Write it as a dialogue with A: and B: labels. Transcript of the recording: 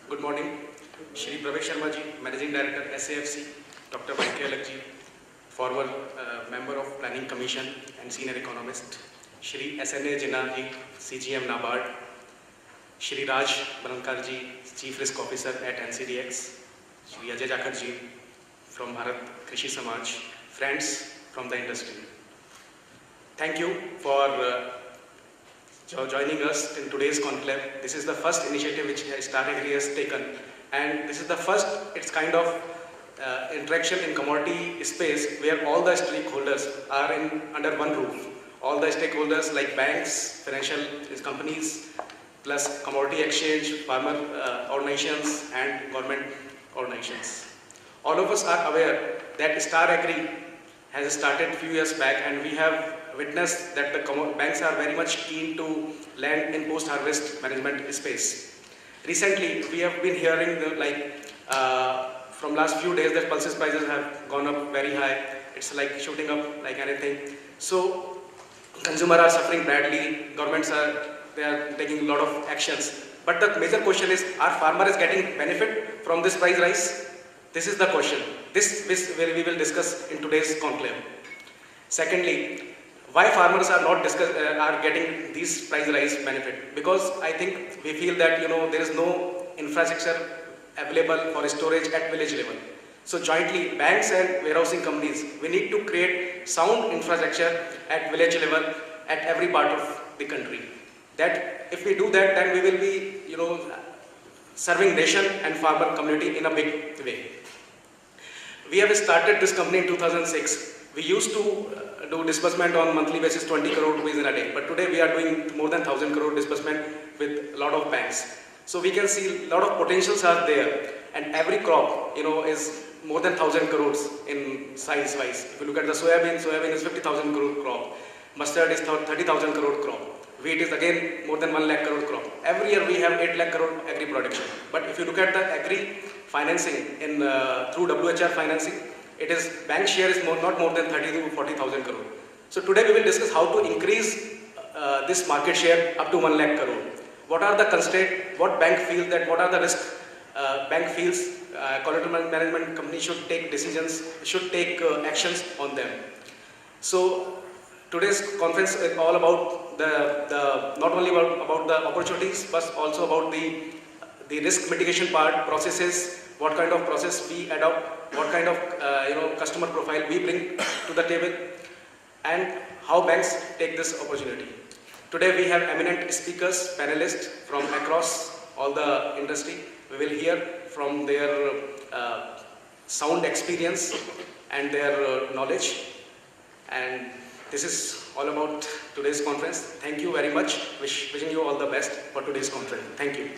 A: Good morning. Shri Pravesh Sharma ji, Managing Director SAFC, Dr. Y.K. Alak ji, former member of Planning Commission and Senior Economist, Shri S.N.A. Jinnah ji, CGM NABARD, Shri Raj Balankar ji, Chief Risk Officer at NCDX, Shri Ajay Jakhar ji from Bharat Krishi Samaj, friends from the industry. Thank you for joining us in today's conclave. This is the first initiative which Star Agri has taken, and this is the first its kind of interaction in commodity space where all the stakeholders are under one roof. All the stakeholders like banks, financial companies, plus commodity exchange, farmer organizations and government organizations. All of us are aware that Star Agri has started a few years back, and we have witnessed that the banks are very much keen to land in post-harvest management space. Recently, we have been hearing from last few days that pulses prices have gone up very high. It's like shooting up like anything. So consumers are suffering badly. Governments are taking a lot of actions. But the major question is, are farmers getting benefit from this price rise? This is the question. This we will discuss in today's conclave. Secondly, why farmers are not getting these price rise benefit? Because I think we feel that there is no infrastructure available for storage at village level. So jointly, banks and warehousing companies, we need to create sound infrastructure at village level at every part of the country. That if we do that, then we will be serving nation and farmer community in a big way. We have started this company in 2006. We used to do disbursement on monthly basis 20 crore rupees in a day, but today we are doing more than 1,000 crore disbursement with a lot of banks. So we can see a lot of potentials are there, and every crop is more than 1,000 crores in size wise. If you look at the soybean is 50,000 crore crop, mustard is 30,000 crore crop, wheat is again more than 1 lakh crore crop. Every year we have 8 lakh crore agri production. But if you look at the agri financing through WHR financing, it is bank share is not more than 30 to 40,000 crore. So today we will discuss how to increase this market share up to 1 lakh crore. What are the constraints? What bank feels that? What are the risks? Bank feels collateral management company should take decisions, should take actions on them. So today's conference is all about not only about the opportunities, but also about the risk mitigation part, processes, what kind of process we adopt, what kind of customer profile we bring to the table, and how banks take this opportunity. Today we have eminent speakers, panelists from across all the industry. We will hear from their sound experience and their knowledge. And this is all about today's conference. Thank you very much. Wishing you all the best for today's conference. Thank you.